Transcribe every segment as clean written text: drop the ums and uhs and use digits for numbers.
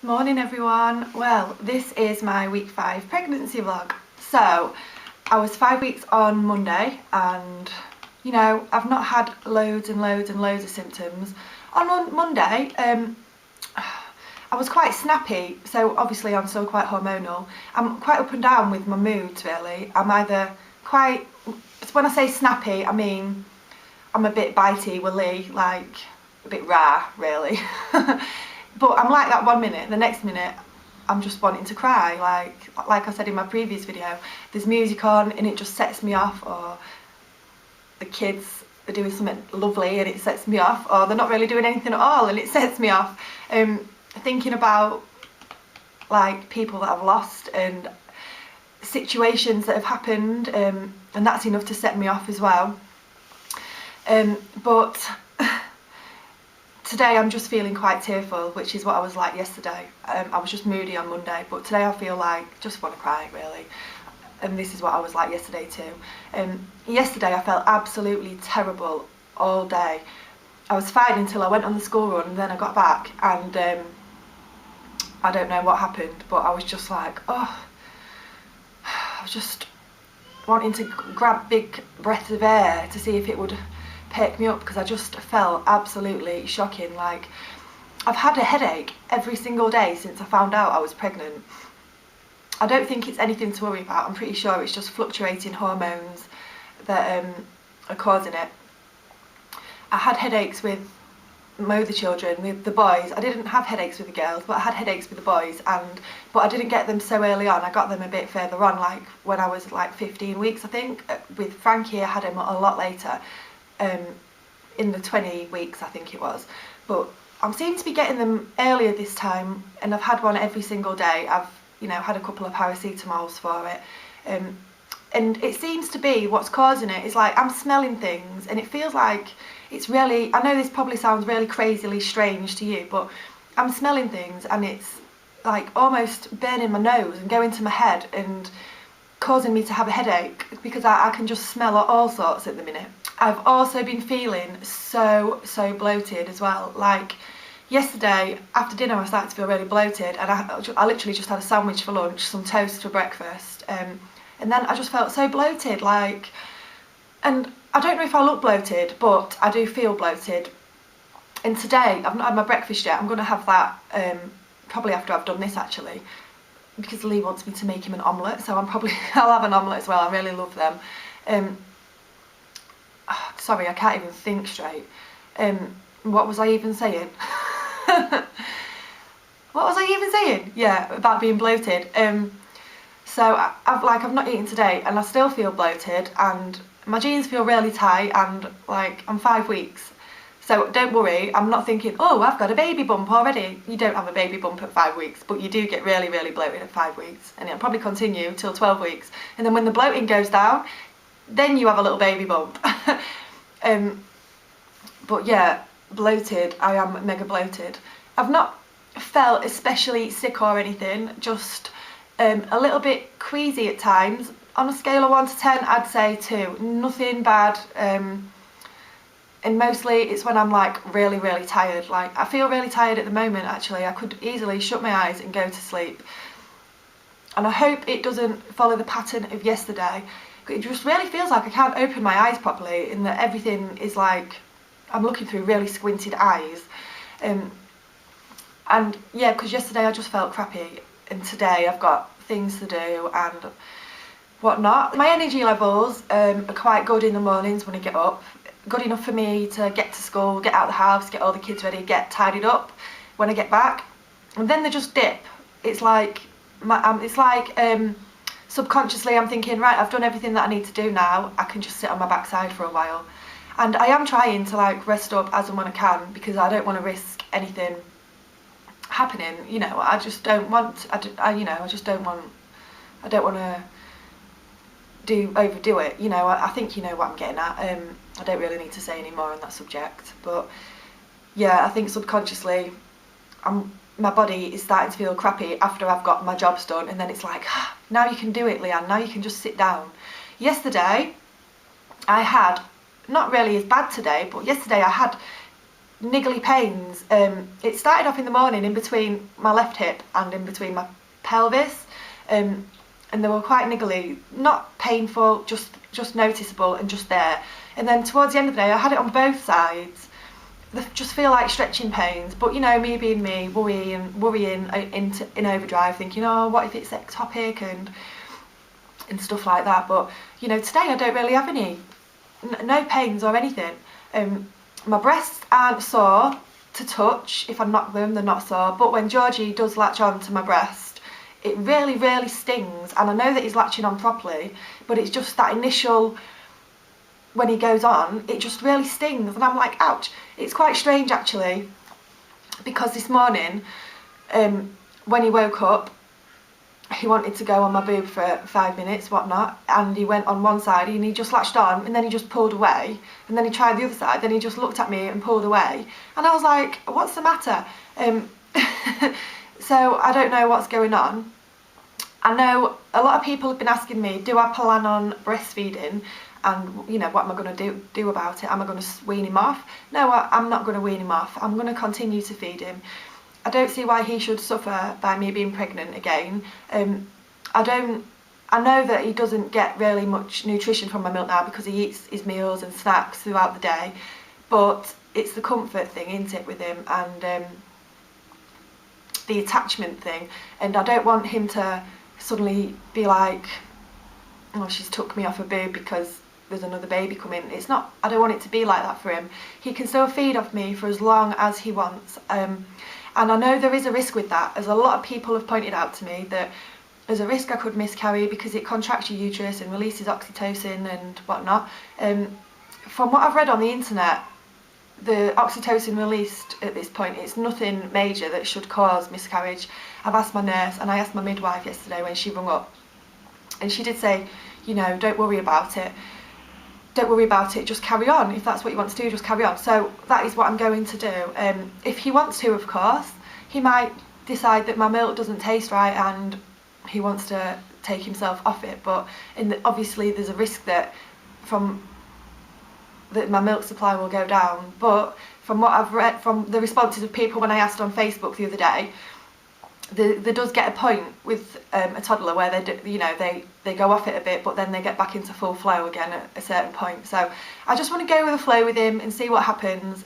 Morning everyone. Well, this is my week 5 pregnancy vlog. So I was 5 weeks on Monday and I've not had loads and loads and loads of symptoms. On Monday I was quite snappy, so obviously I'm still quite hormonal. I'm quite up and down with my moods really. I'm either quite, when I say snappy I mean I'm a bit bitey, willy, like a bit rah really. But I'm like that 1 minute, the next minute I'm just wanting to cry, like I said in my previous video. There's music on and it just sets me off, or the kids are doing something lovely and it sets me off, or they're not really doing anything at all and it sets me off. Thinking about like people that I've lost and situations that have happened, and that's enough to set me off as well. But today I'm just feeling quite tearful, which is what I was like yesterday. I was just moody on Monday, but today I feel like just want to cry really. And this is what I was like yesterday too. Yesterday I felt absolutely terrible all day. I was fine until I went on the school run, and then I got back and I don't know what happened, but I was just like, oh, I was just wanting to grab big breaths of air to see if it would pick me up, because I just felt absolutely shocking. Like, I've had a headache every single day since I found out I was pregnant. I don't think it's anything to worry about. I'm pretty sure it's just fluctuating hormones that are causing it. I had headaches with my other children, with the boys. I didn't have headaches with the girls, but I had headaches with the boys, but I didn't get them so early on. I got them a bit further on, like when I was like 15 weeks I think. With Frankie I had him a lot later, in the 20 weeks I think it was. But I seem to be getting them earlier this time, and I've had one every single day. I've had a couple of paracetamols for it, and it seems to be what's causing it is like I'm smelling things, and it feels like it's really, I know this probably sounds really crazily strange to you, but I'm smelling things and it's like almost burning my nose and going to my head and causing me to have a headache, because I can just smell all sorts at the minute. I've also been feeling so bloated as well. Like yesterday after dinner I started to feel really bloated, and I literally just had a sandwich for lunch, some toast for breakfast, and then I just felt so bloated, like, and I don't know if I look bloated, but I do feel bloated. And today I've not had my breakfast yet. I'm going to have that probably after I've done this actually, because Lee wants me to make him an omelette, so I'll have an omelette as well. I really love them. Sorry, I can't even think straight. What was I even saying? What was I even saying? Yeah, about being bloated. So I've not eaten today and I still feel bloated, and my jeans feel really tight, and like I'm 5 weeks. So don't worry, I'm not thinking, oh, I've got a baby bump already. You don't have a baby bump at 5 weeks, but you do get really bloated at 5 weeks, and it'll probably continue till 12 weeks. And then when the bloating goes down, then you have a little baby bump. But yeah, bloated, I am mega bloated. I've not felt especially sick or anything, just a little bit queasy at times. On a scale of 1 to 10, I'd say 2. Nothing bad. And mostly it's when I'm like really tired. Like I feel really tired at the moment actually. I could easily shut my eyes and go to sleep. And I hope it doesn't follow the pattern of yesterday. It just really feels like I can't open my eyes properly, and that everything is like I'm looking through really squinted eyes. And yeah, because yesterday I just felt crappy, and today I've got things to do and whatnot. My energy levels are quite good in the mornings when I get up. Good enough for me to get to school, get out of the house, get all the kids ready, get tidied up when I get back, and then they just dip. It's like subconsciously I'm thinking, right, I've done everything that I need to do now, I can just sit on my backside for a while. And I am trying to like rest up as and when I can, because I don't want to risk anything happening. I just don't want, I don't want to overdo it. I think you know what I'm getting at. I don't really need to say any more on that subject, but yeah, I think subconsciously my body is starting to feel crappy after I've got my jobs done, and then it's like, now you can do it, Leanne, now you can just sit down. Yesterday I had, not really as bad today, but yesterday I had niggly pains. It started off in the morning in between my left hip and in between my pelvis, and they were quite niggly, not painful, just noticeable and just there. And then towards the end of the day, I had it on both sides. They just feel like stretching pains, but you know, me being me, worrying in overdrive, thinking, oh, what if it's ectopic and stuff like that. But you know, today I don't really have any, no pains or anything. My breasts aren't sore to touch. If I knock them, they're not sore. But when Georgie does latch on to my breast, it really, really stings. And I know that he's latching on properly, but it's just that initial, when he goes on, it just really stings. And I'm like, ouch. It's quite strange actually, because this morning, when he woke up, he wanted to go on my boob for 5 minutes, whatnot, and he went on one side and he just latched on, and then he just pulled away, and then he tried the other side, then he just looked at me and pulled away, and I was like, what's the matter? So I don't know what's going on. I know a lot of people have been asking me, do I plan on breastfeeding, and you know, what am I going to do about it? Am I going to wean him off? No, I'm not going to wean him off. I'm going to continue to feed him. I don't see why he should suffer by me being pregnant again. I know that he doesn't get really much nutrition from my milk now because he eats his meals and snacks throughout the day, but it's the comfort thing, isn't it, with him, and the attachment thing. And I don't want him to suddenly be like, oh, she's took me off a boob because there's another baby coming. It's not, I don't want it to be like that for him. He can still feed off me for as long as he wants. And I know there is a risk with that, as a lot of people have pointed out to me, that there's a risk I could miscarry because it contracts your uterus and releases oxytocin and whatnot. From what I've read on the internet, the oxytocin released at this point, it's nothing major that should cause miscarriage. I've asked my nurse and I asked my midwife yesterday when she rung up, and she did say, you know, don't worry about it. Don't worry about it, just carry on. If that's what you want to do, just carry on. So that is what I'm going to do. If he wants to, of course, he might decide that my milk doesn't taste right and he wants to take himself off it. But obviously there's a risk that my milk supply will go down. But from what I've read, from the responses of people when I asked on Facebook the other day, there does get a point with a toddler where they go off it a bit, but then they get back into full flow again at a certain point. So I just want to go with the flow with him and see what happens.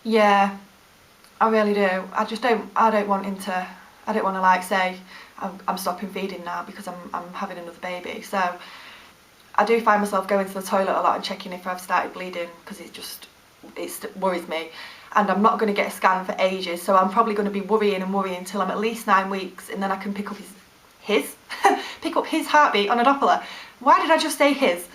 Yeah, I really do. I don't want to like say I'm stopping feeding now because I'm having another baby. So I do find myself going to the toilet a lot and checking if I've started bleeding, because it worries me. And I'm not going to get a scan for ages, so I'm probably going to be worrying until I'm at least 9 weeks, and then I can pick up pick up his heartbeat on a Doppler. Why did I just say his?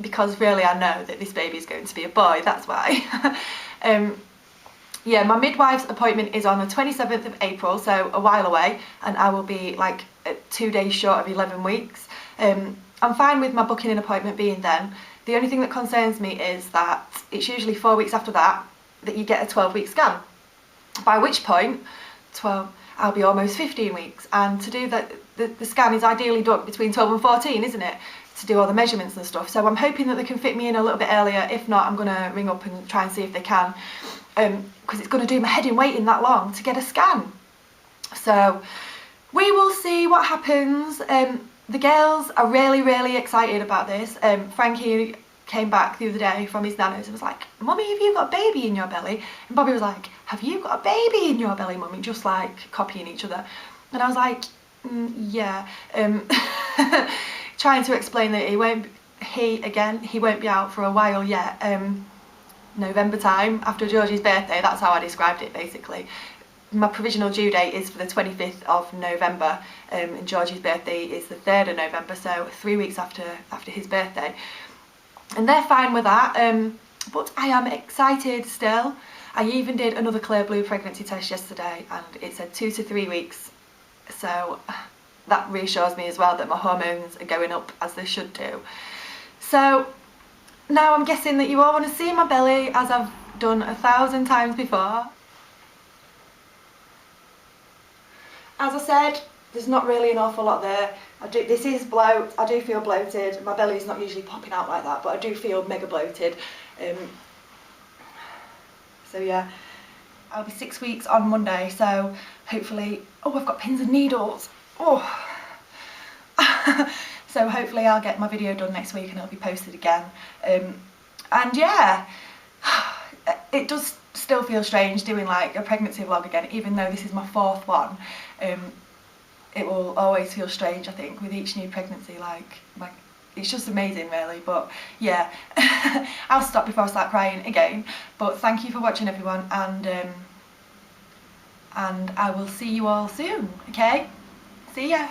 Because really I know that this baby is going to be a boy, that's why. Yeah, my midwife's appointment is on the 27th of April, so a while away, and I will be like 2 days short of 11 weeks. I'm fine with my booking an appointment being then. The only thing that concerns me is that it's usually 4 weeks after that you get a 12-week scan. By which point, I'll be almost 15 weeks. And to do that, the scan is ideally done between 12 and 14, isn't it? To do all the measurements and stuff. So I'm hoping that they can fit me in a little bit earlier. If not, I'm going to ring up and try and see if they can. Because it's going to do my head in waiting that long to get a scan. So we will see what happens. The girls are really, really excited about this. Frankie came back the other day from his nana's and was like, Mummy, have you got a baby in your belly? And Bobby was like, have you got a baby in your belly, Mummy? Just like copying each other. And I was like, yeah. Trying to explain that he won't be out for a while yet. November time, after Georgie's birthday, that's how I described it basically. My provisional due date is for the 25th of November, and Georgie's birthday is the 3rd of November, so 3 weeks after his birthday. And they're fine with that, but I am excited still. I even did another Clear Blue pregnancy test yesterday, and it said 2 to 3 weeks, so that reassures me as well that my hormones are going up as they should do. So now I'm guessing that you all want to see my belly, as I've done 1,000 times before. As I said, there's not really an awful lot there. This is bloat. I do feel bloated. My belly's not usually popping out like that, but I do feel mega bloated. So yeah, I'll be 6 weeks on Monday, so hopefully, oh, I've got pins and needles. Oh. So hopefully I'll get my video done next week and it'll be posted again. And yeah, it does still feel strange doing like a pregnancy vlog again, even though this is my 4th one. It will always feel strange, I think, with each new pregnancy. Like it's just amazing, really. But yeah, I'll stop before I start crying again. But thank you for watching, everyone, and I will see you all soon. Okay, see ya.